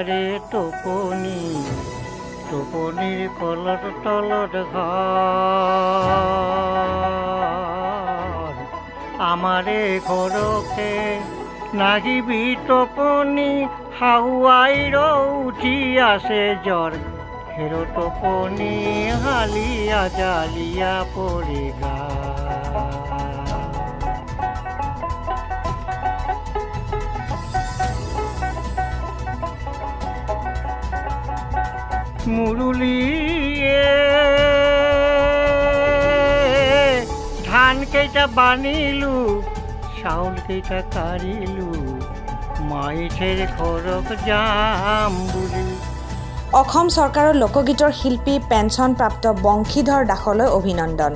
রে টোপনি টোপনির কলর তলর ঘর আমারে ঘরকে নাগিবি টোপনি হাওয়াইর উঠি আসে জ্বর হেরো টোপনি হালিয়া জালিয়া পড়ে গা মুরুলিয়ে ধান কেইটা বানিলু চাউল কেইটা কাঢ়িলু মাইঠেৰ ঘৰক যাম বুলি অসম চৰকাৰৰ লোকগীতৰ শিল্পী পেঞ্চনপ্ৰাপ্ত বংশীধৰ দাসলৈ অভিনন্দন।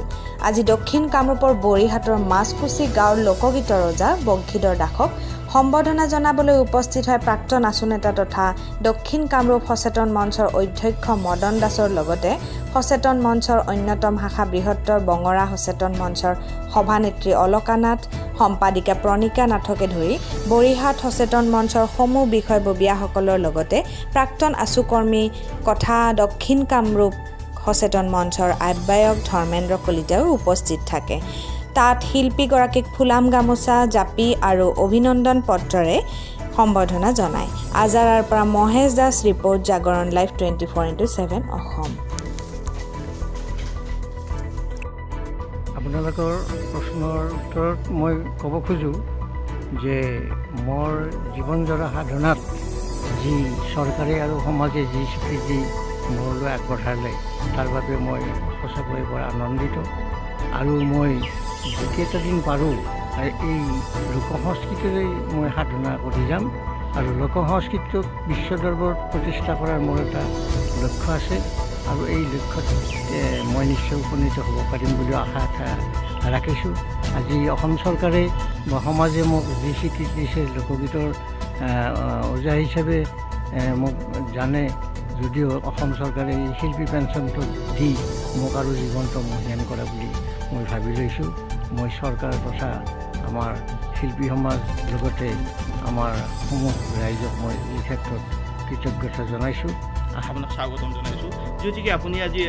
আজি দক্ষিণ কামৰূপৰ বৰিহাটৰ মাছকুচি গাঁৱৰ লোকগীতৰ ৰজা বংশীধৰ দাসক সম্বৰ্ধনা জনাবলৈ উপস্থিত হয় প্ৰাক্তন আচুনেতা তথা দক্ষিণ কামৰূপ সচেতন মঞ্চৰ অধ্যক্ষ মদন দাসৰ লগতে সচেতন মঞ্চৰ অন্যতম শাখা বৃহত্তৰ বঙৰা সচেতন মঞ্চৰ সভানেত্ৰী অলকা নাথ, সম্পাদিকা প্ৰণিকা নাথকে ধৰি বৰিহাট সচেতন মঞ্চৰ সমূহ বিষয়ববীয়াসকলৰ লগতে প্ৰাক্তন আচুকৰ্মী তথা দক্ষিণ কামৰূপ সচেতন মঞ্চৰ আহ্বায়ক ধৰ্মেন্দ্ৰ কলিতাও উপস্থিত থাকে। তাত শিল্পীগৰাকীক ফুলাম গামোচা, জাপি আৰু অভিনন্দন পত্ৰৰে সম্বৰ্ধনা জনায়। আজাৰাৰ পৰা মহেশ দাস ৰিপৰ্ট, জাগৰণ লাইভ 24/7 অসম। আপোনালোকৰ প্ৰশ্নৰ উত্তৰত মই ক'ব খোজোঁ যে মোৰ জীৱনজোৰা সাধনাত যি চৰকাৰে আৰু সমাজে যি স্বীকৃতি মোৰলৈ আগবঢ়ালে তাৰ বাবে মই সঁচাকৈয়ে বৰ আনন্দিত। আৰু মই যেইকেইটা দিন পাৰোঁ এই লোকসংস্কৃতিৰে মই সাধনা কৰি যাম আৰু লোকসংস্কৃতিক বিশ্ব দৰবাৰত প্ৰতিষ্ঠা কৰাৰ মোৰ এটা লক্ষ্য আছে আৰু এই লক্ষ্যত মই নিশ্চয় উপনীত হ'ব পাৰিম বুলি আশা ৰাখিছোঁ। আজি অসম চৰকাৰে বা সমাজে মোক যি স্বীকৃতি দিছে লোকগীতৰ ওজা হিচাপে মোক জানে, যদিও অসম চৰকাৰে এই শিল্পী পেঞ্চনটো দি মোক আৰু জীৱনটো মহীয়ান কৰা বুলি মই ভাবি লৈছোঁ। মই চৰকাৰ তথা আমাৰ শিল্পী সমাজ লগতে আমাৰ সমূহ ৰাইজক মই এই ক্ষেত্ৰত কৃতজ্ঞতা জনাইছোঁ। আপোনাক স্বাগতম জনাইছোঁ। যিহেতুকে আপুনি আজি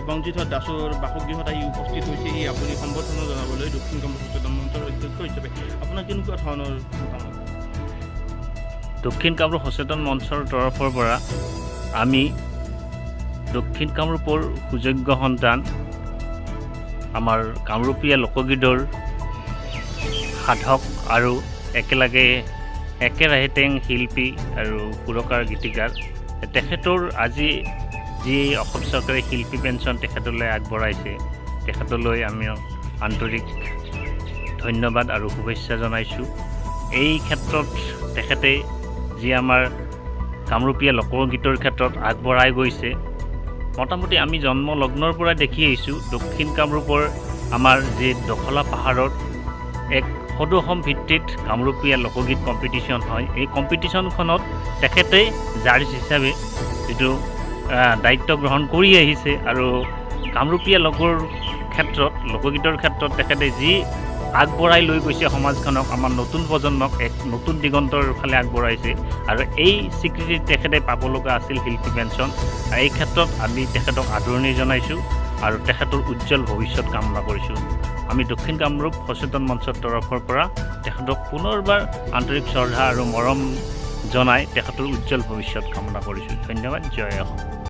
বংশীধৰ দাসৰ বাসগৃহত আহি উপস্থিত হৈছে, আপুনি সম্বৰ্ধনা জনাবলৈ দক্ষিণ কামৰূপ সচেতন মঞ্চৰ অধ্যক্ষ হিচাপে আপোনাৰ কেনেকুৱা ধৰণৰ মতামত? দক্ষিণ কামৰূপ সচেতন মঞ্চৰ তৰফৰ পৰা আমি দক্ষিণ কামৰূপৰ সুযোগ্য সন্তান আমাৰ কামৰূপীয়া লোকগীতৰ সাধক আৰু একেলগে একেৰাহেতেং শিল্পী আৰু সুৰকাৰ গীতিকাৰ তেখেতৰ আজি যি অসম চৰকাৰে শিল্পী পেঞ্চন তেখেতলৈ আগবঢ়াইছে, তেখেতলৈ আমি আন্তৰিক ধন্যবাদ আৰু শুভেচ্ছা জনাইছোঁ। এই ক্ষেত্ৰত তেখেতে যি আমাৰ কামৰূপীয়া লোকগীতৰ ক্ষেত্ৰত আগবঢ়াই গৈছে, মোটামুটি আমি জন্মলগ্নৰ পৰা দেখি আহিছোঁ দক্ষিণ কামৰূপৰ আমাৰ যি দখলা পাহাৰত এক সদৌ ভিত্তিত কামৰূপীয়া লোকগীত কম্পিটিশ্যন হয়। এই কম্পিটিশ্যনখনত তেখেতে জাজ হিচাপে যিটো দায়িত্ব গ্ৰহণ কৰি আহিছে আৰু কামৰূপীয়া লোকগীতৰ ক্ষেত্ৰত তেখেতে যি আগবঢ়াই লৈ গৈছে সমাজখনক, আমাৰ নতুন প্ৰজন্মক এক নতুন দিগন্তৰ ফালে আগবঢ়াইছে আৰু এই স্বীকৃতি তেখেতে পাব লগা আছিল শিল্পী পেঞ্চন। এই ক্ষেত্ৰত আমি তেখেতক আদৰণি জনাইছোঁ আৰু তেখেতৰ উজ্জ্বল ভৱিষ্যত কামনা কৰিছোঁ। আমি দক্ষিণ কামৰূপ সচেতন মঞ্চৰ তৰফৰ পৰা তেখেতক পুনৰবাৰ আন্তৰিক শ্ৰদ্ধা আৰু মৰম জনাই তেখেতৰ উজ্জ্বল ভৱিষ্যত কামনা কৰিছোঁ। ধন্যবাদ। জয় অসম।